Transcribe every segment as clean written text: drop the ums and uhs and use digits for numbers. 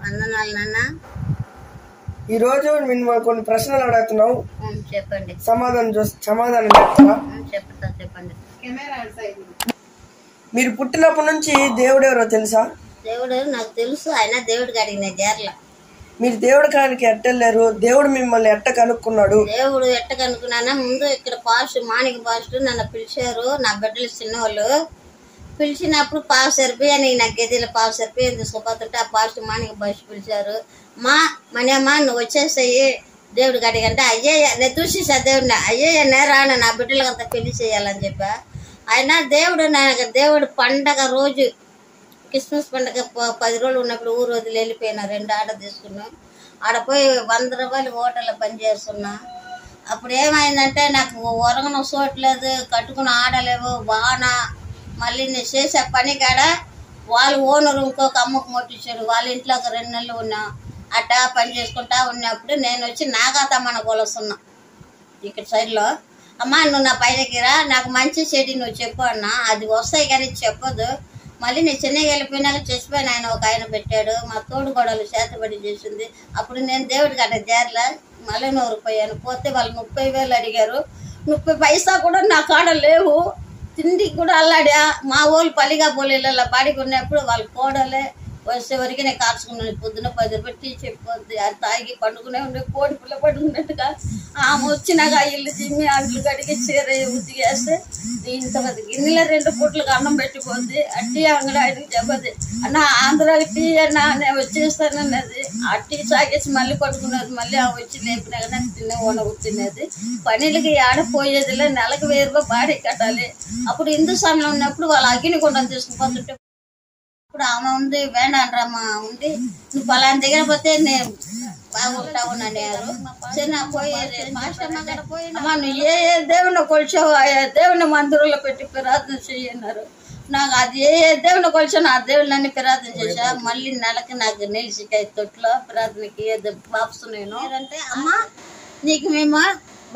వందనాలు నాన్న. ఈరోజు మేము కొన్ని ప్రశ్నలు అడుగుతున్నావు, చెప్పండి. సమాధానం చెప్తారా? చెప్పండి. మీరు పుట్టినప్పటి నుంచి దేవుడు ఎవరో తెలుసా? దేవుడు నాకు తెలుసు, ఆయన దేవుడికి అడిగిన జార్ల. మీరు దేవుడి కాడికి ఎట్టెళ్ళారు? దేవుడు మిమ్మల్ని ఎట్ట కనుక్కున్నాడు? దేవుడు ఎట్ట కనుక్కున్నా, ముందు ఇక్కడ మాణిక పాస్టర్ నన్ను పిలిచారు. నా బిడ్డలు చిన్నవాళ్ళు పిలిచినప్పుడు పావు సరిపోయి నా గదిలో పావు సరిపోయింది సుఖతుంటే ఆ పాస్టర్ మాణిక పాస్టర్ పిలిచారు. మనమ్మ నువ్వు వచ్చేసాయి దేవుడికి అడిగంటే అయ్యయ్య నేను చూసేసా దేవుడిని, అయ్యయ్య నేరాను నా బిడ్డలకు అంతా పెళ్లి చేయాలని చెప్పా. ఆయన దేవుడు పండగ రోజు క్రిస్మస్ పండుగ 10 రోజులు ఉన్నప్పుడు ఊరు వదిలి వెళ్ళిపోయినా. 2 ఆర్డర్ తీసుకున్నాం. ఆడపోయి 100 రూపాయలు హోటల్లో పనిచేస్తున్నా. అప్పుడు ఏమైందంటే నాకు ఒరగనం చూడలేదు, కట్టుకుని ఆడలేవు వాన. మళ్ళీ నేను చేసే పని కాడ వాళ్ళు ఓనరు ఇంకొక అమ్మకు మొట్టించాడు. వాళ్ళ ఇంట్లో ఒక 2 నెలలు ఉన్నా. అట్టా పని చేసుకుంటా ఉన్నప్పుడు నేను వచ్చి నాగాతమ్మన కొలుస్తున్నా ఇక్కడ సైడ్లో. అమ్మ నువ్వు నా పై దగ్గర నాకు మంచి చెడి నువ్వు చెప్పు అన్నా. అది వస్తాయి కానీ చెప్పదు. మళ్ళీ నేను చెన్నైకి వెళ్ళిపోయినాక చచ్చిపోయిన ఆయన పెట్టాడు. మా తోడు గొడవలు చేతబడి చేసింది. అప్పుడు నేను దేవుడికి అట్ట చేరలా మళ్ళీ నూరిపోయాను. పోతే వాళ్ళు 30,000 అడిగారు. 30 పైసా కూడా నా కాడ లేవు. తిండికి కూడా అల్లాడా. మా వాళ్ళు పలిగా పోలీల బాడికి ఉన్నప్పుడు వాళ్ళు కోడలే వచ్చేవరకు నేను కాల్చుకున్నాను. పొద్దున 10 రూపాయలు టీ చెప్పొద్ది. అది తాగి పండుకునే ఉండే కోడి పిల్ల పడుకున్నట్టుగా ఆమె వచ్చినాక ఇల్లు చిమ్మి అంట్లు కడిగి చీర ఉతికేస్తే ఇంతమంది గిన్నెల 2 పూట్లకు అన్నం పెట్టిపోద్ది. ఆ టీ అంగడి ఆయనకి చెప్పదు, అన్న ఆంధ్రాకి టీ అన్నా నేను వచ్చేస్తానన్నది. ఆ టీ సాగేసి మళ్ళీ పడుకున్నది. మళ్ళీ ఆమె వచ్చి లేపినా కానీ తినే వనకు తినేది. పనులకి ఆడపోయేదిలే. నెలకు 1000 రూపాయలు బాడీ కట్టాలి. అప్పుడు హిందూ స్వామిలో ఉన్నప్పుడు వాళ్ళు అగ్నిగుండం తీసుకుపోతుంటే ఇప్పుడు ఆమె ఉంది వేండాండ్రమ్మ ఉంది, నువ్వు పలానా దగ్గర పోతే నేను బాగుంటావు అన్నారు. చిన్న పోయేది అమ్మ నువ్వు ఏ దేవుని కొలిచావు ఆ దేవుని మందిరంలో పెట్టి ప్రార్థన చేయన్నారు. నాకు అది ఏ దేవుని కొలిచాను ఆ దేవుళ్ళని ప్రార్థన చేసా. మళ్ళీ నెలకి నాకు నిలిచికాయ తొట్లో ప్రార్థనకి బాప్సునేను అంటే అమ్మ నీకు మేము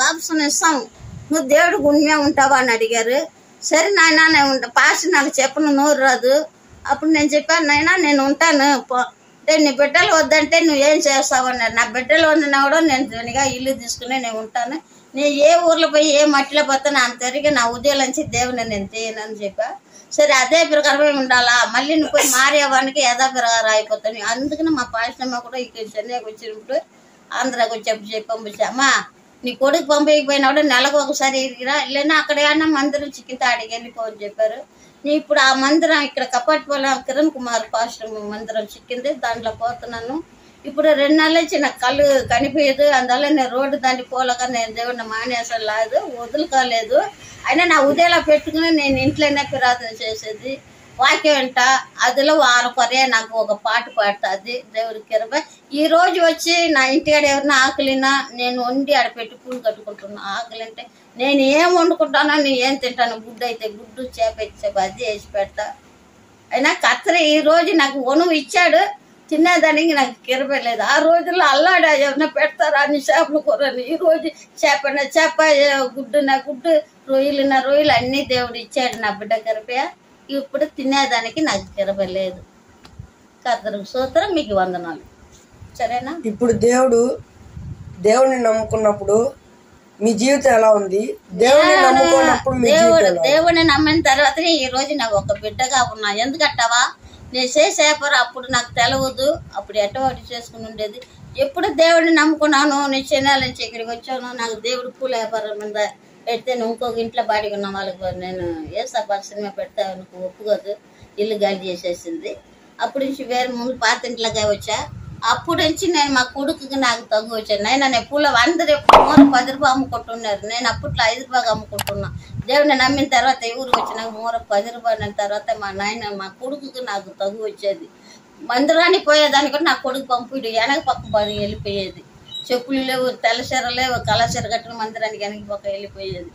బాప్సుని ఇస్తాము, నువ్వు దేవుడు గుణ్యా ఉంటావా అని అడిగారు. సరే నాయన నేను ఉంటా, పాస్టర్ నాకు చెప్పను నోరు రాదు. అప్పుడు నేను చెప్పాను నాయన నేను ఉంటాను అంటే నీ బిడ్డలు వద్దంటే నువ్వేం చేస్తావు అన్నారు. నా బిడ్డలు వద్దినా కూడా నేను దీనిగా ఇల్లు తీసుకుని నేను ఉంటాను. నేను ఏ ఊర్లో పోయి ఏ మట్టిలో పోతాను అంతవరకు నా ఉదయాలంచి దేవుని నేను చేయనని చెప్పా. సరే అదే ప్రకారమే ఉండాలా, మళ్ళీ నువ్వు పోయి మారేవానికి యథా ప్రకారం అయిపోతాను. అందుకని మా పాస్టమ్మ కూడా ఇక్కడ చెన్నైకి వచ్చినప్పుడు ఆంధ్రాకి వచ్చి పంపించా. అమ్మా నీ కొడుకు పంపకపోయినా కూడా నెలకు ఒకసారి ఎదిగిరా, లేనా అక్కడ ఏమన్నా మందిరం చిక్కితే అడిగి వెళ్ళిపోవని చెప్పారు. నీ ఇప్పుడు ఆ మందిరం ఇక్కడ కప్పటిపల్లి కిరణ్ కుమార్ పాస్టర్ మందిరం చిక్కింది, దాంట్లో పోతున్నాను. ఇప్పుడు 2 నెలల నుంచి నాకు కళ్ళు కనిపించదు. అందువల్ల నేను రోడ్డు దాన్ని పోలేక నేను దేవుడిని మానేసలు లేదు, వదులుకోలేదు. అయినా నా ఉదయంలో పెట్టుకుని నేను ఇంట్లోనే ప్రార్థన చేసేది. వాక్యం వెంట అదిలో వారకొరే నాకు ఒక పాట పాడుతుంది దేవుడి కిరప. ఈ రోజు వచ్చి నా ఇంటికాడ ఎవరైనా ఆకలినా నేను వండి ఆడ పెట్టి పూలు కట్టుకుంటున్నా. ఆకలి అంటే నేను ఏం వండుకుంటానో నేను ఏం తింటాను, గుడ్డు అయితే గుడ్డు, చేప అయితే చేప అది వేసి పెడతా. అయినా కత్తెర ఈ రోజు నాకు వనువు ఇచ్చాడు, తినేదానికి నాకు కిరపలేదు. ఆ రోజుల్లో అల్లాడా ఎవరైనా పెడతారా అన్ని చేపలు కూరని. ఈ రోజు చేపన చేప, గుడ్డున గుడ్డు, రొయ్యలున్న రొయ్యలు అన్నీ దేవుడు ఇచ్చాడు నా బిడ్డ కిరప. ఇప్పుడు తినేదానికి నాకు కిరపలేదు. కత్తెరకు సూత్రం మీకు వందనాలు. సరేనా? ఇప్పుడు దేవుడిని నమ్ముకున్నప్పుడు మీ జీవితం ఎలా ఉంది? దేవుడిని నమ్మిన తర్వాత ఈ రోజు నాకు ఒక బిడ్డగా ఉన్నా. ఎందుకంటావా నేను చేసేపరు అప్పుడు నాకు తెలవదు, అప్పుడు ఎట్టవాటి చేసుకుని ఉండేది. ఎప్పుడు దేవుడిని నమ్ముకున్నాను. నేను చెన్నైల నుంచి ఇక్కడికి వచ్చాను. నాకు దేవుడు పూల వ్యాపారం మీద పెడితే నువ్వు ఇంకొక ఇంట్లో బాడిగా ఉన్న వాళ్ళకి నేను ఏసాపాల సినిమా పెడితే నువ్వు ఒప్పుకోదు, ఇల్లు గాలి చేసేసింది. అప్పటి నుంచి వేరే ముందు పాత ఇంట్లోకి వచ్చా. అప్పుడు నుంచి నేను మా కొడుకుకి నాకు తగ్గు వచ్చాను. నేను పూల అందరూ మూర 10 రూపాయలు అమ్ముకుంటున్నారు. నేను అప్పట్లో 5 రూపాయలు అమ్ముకుంటున్నా. దేవుడిని నమ్మిన తర్వాత ఊరికి వచ్చినాక మూర 10 రూపాయలు తర్వాత మా కొడుకుకి నాకు తగ్గు వచ్చేది. మందిరానికి పోయేదానికి కూడా నా కొడుకు పంపిడు వెనక పక్క పని వెళ్ళిపోయేది. చెప్పులు లేవు, తెల్లచీర లేవు, కళాచీర కట్టిన మందిరానికి వెనక పక్క వెళ్ళిపోయేది.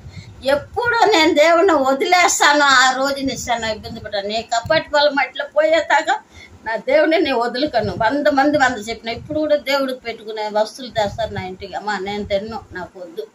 ఎప్పుడు నేను దేవుడిని వదిలేస్తాను ఆ రోజు నిస్తాను ఇబ్బంది పడ్డాను. నేను కప్పటిపల్లి మట్టిలో పోయేదాకా నా దేవుడిని నేను వదులుకను. 100 మంది 100 చెప్పిన. ఇప్పుడు కూడా దేవుడికి పెట్టుకునే వస్తువులు తెస్తారు నా ఇంటికి. అమ్మా నేను తిన్ను, నాకు వద్దు.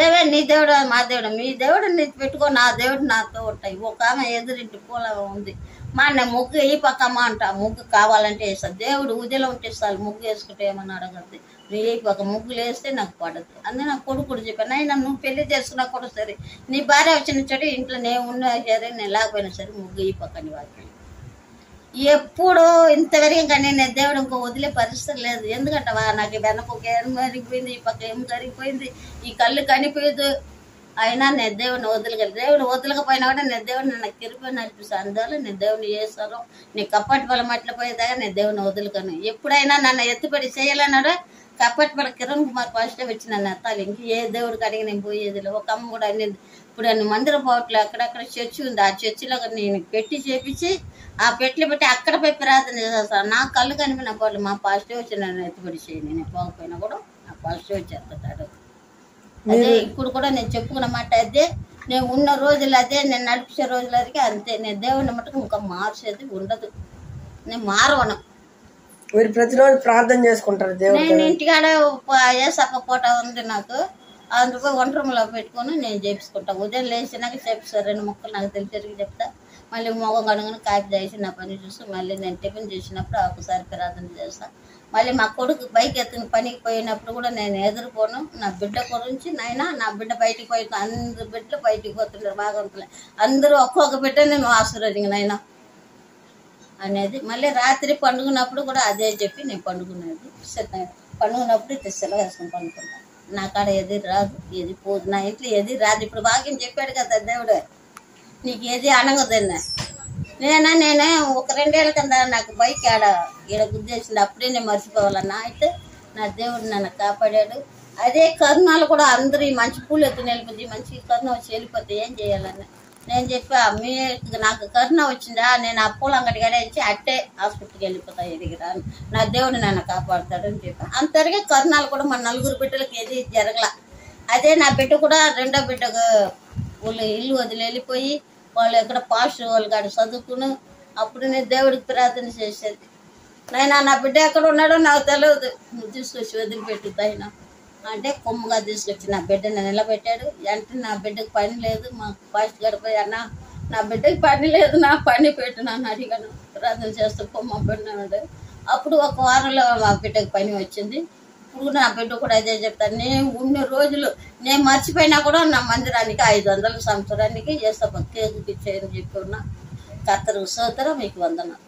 ఏవే నీ దేవుడు మా దేవుడు, మీ దేవుడు నీ పెట్టుకో, నా దేవుడు నాతో ఉంటాయి. ఒక ఆమె ఎదురింటి పూల ఉంది, మా అన్న ముగ్గు ఈ పక్కమ్మ అంట, ముగ్గు కావాలంటే వేస్తా. దేవుడు ఉదయం ఉంటే చాలు, ముగ్గు వేసుకుంటే ఏమన్నా అడగద్దు. నువ్వు ఏ పక్క ముగ్గులు వేస్తే నాకు పడదు. అందుకే నా కొడుకుడు చెప్పాను, అయినా నువ్వు పెళ్లి చేసుకున్నా కూడా సరే, నీ భార్య వచ్చిన చోట ఇంట్లో నేను ఉన్నా సరే, నేను లేకపోయినా సరే ముగ్గు ఈ పక్క నీ వాకి. ఎప్పుడు ఇంతవరకు కానీ నేను దేవుడు ఇంకో వదిలే పరిస్థితి లేదు. ఎందుకంటే నాకు వెనక ఏం కరిగిపోయింది, ఈ పక్క ఏం కరిగిపోయింది, ఈ కళ్ళు కనిపించదు. అయినా నేను దేవుడిని వదలగలి. దేవుడు వదలకపోయినా కూడా నేను దేవుడిని నాకు కిరిపోయి నడిపిస్తాను. అందువల్ల నేను దేవుడిని చేస్తాను. నీ కప్పటి బలం అట్ల పోయేదాకా నేను దేవుడిని వదులుకోను. ఎప్పుడైనా నన్ను ఎత్తుపడి చేయాలన్నాడు కప్పటి బల కిరణ్ కుమార్ ఫస్టే వచ్చి నన్ను ఎత్తాలి. ఇంక ఏ దేవుడికి అడిగి నేను పోయేది. ఒక అమ్మ కూడా అనేది ఇప్పుడు అన్ని మందిరం పోవట్లేదు, అక్కడక్కడ చర్చి ఉంది. ఆ చర్చిలో నేను పెట్టి చేపించి ఆ పెట్లు పెట్టి అక్కడ పోయి ప్రార్థన చేస్తాను. నా కళ్ళు కనిపిన వాళ్ళు మా పాజిటివ్ వచ్చి నన్ను ఎత్తుపడి చేయను. నేను పోకపోయినా కూడా నా పాజిటివ్ వచ్చి ఎత్తుతాడు. అదే ఇప్పుడు కూడా నేను చెప్పుకున్న మాట అదే. నేను ఉన్న రోజులు అదే, నేను నడిపించే రోజులకి అంతే. నేను దేవుడిని మటుకు ఇంకా మార్చేది ఉండదు. నేను మారవను. మీరు ప్రతిరోజు ప్రార్థన చేసుకుంటారు దేవుడు? నేను ఇంటికాడ ఏసప్ప పూట ఉంది నాకు, అందుకు వంట రూమ్లో పెట్టుకొని నేను చేపించుకుంటా. ఉదయం లేచినాక చేపిస్తాను 2 ముక్కలు నాకు తెలిసి చెప్తా. మళ్ళీ మొగం కనుగొని కాపీ చేసి నా పని చూసి మళ్ళీ నేను టిఫిన్ చేసినప్పుడు ఒకసారి ప్రార్థన చేస్తాను. మళ్ళీ మా కొడుకు బైక్ ఎత్తుకుని పనికి పోయినప్పుడు కూడా నేను ఎదుర్కోను. నా బిడ్డ గురించి నాయన, నా బిడ్డ బయటికి పోయి అందరు బిడ్డలు బయటికి పోతున్నారు బాగుంటుంది, అందరూ ఒక్కొక్క బిడ్డ నేను ఆశీర్వదించిన నాయన అనేది. మళ్ళీ రాత్రి పండుకున్నప్పుడు కూడా అదే చెప్పి నేను పండుకునేది. పండుకున్నప్పుడు సెలవు వేసుకొని పండుకుంటాను. నా కాడ ఏది రాదు, ఏది పోదు, నా ఇంట్లో ఏది రాదు. ఇప్పుడు భాగ్యం చెప్పాడు కదా దేవుడు, నీకు ఏది అనగదన్నా. నేనే ఒక 2 ఏళ్ళ కింద నాకు బైక్ ఈడ గుద్దేసింది, అప్పుడే నేను మర్చిపోవాలన్నా. అయితే నా దేవుడు నన్ను కాపాడాడు. అదే కరుణాలు కూడా అందరూ ఈ మంచి పూలు ఎత్తుని వెళ్ళిపోతుంది, మంచి కరుణ వచ్చి వెళ్ళిపోతే ఏం చేయాలన్నా. నేను చెప్పా, నాకు కరుణ వచ్చిందా, నేను ఆ పూల అంగడి గడించి అట్టే హాస్పిటల్కి వెళ్ళిపోతా, ఎదిగిరాను, నా దేవుడు నన్ను కాపాడుతాడు అని చెప్పా. అంతవరకే కరుణాలు కూడా మన 4 బిడ్డలకి ఏది జరగల. అదే నా బిడ్డ కూడా 2వ బిడ్డకు వాళ్ళు ఇల్లు వదిలి వెళ్ళిపోయి వాళ్ళు ఎక్కడ పాస్టర్ వాళ్ళు కాడ చదువుకుని అప్పుడు నేను దేవుడికి ప్రార్థన చేసేది. నాయన నా బిడ్డ ఎక్కడ ఉన్నాడో నాకు తెలియదు, నువ్వు తీసుకొచ్చి వదిలిపెట్టుతా అయినా అంటే కొమ్మగా తీసుకొచ్చి నా బిడ్డని నిలబెట్టాడు. అంటే నా బిడ్డకి పని లేదు, మాకు పాస్టర్ గారు పోయి అన్న నా బిడ్డకి పని లేదు, నా పని పెట్టు నన్ను అడిగాను. ప్రార్థన చేస్తూ కొమ్మ పెట్టినాడు. అప్పుడు ఒక వారంలో మా బిడ్డకి పని వచ్చింది. ఇప్పుడు నా బిడ్డ కూడా అదే చెప్తాను. నేను ఉన్న రోజులు నేను మర్చిపోయినా కూడా నా మందిరానికి 500 సంవత్సరానికి చేస్తా కేకు ఇచ్చేయని చెప్పి ఉన్నా. కర్తరు సోదర మీకు వందనాలు.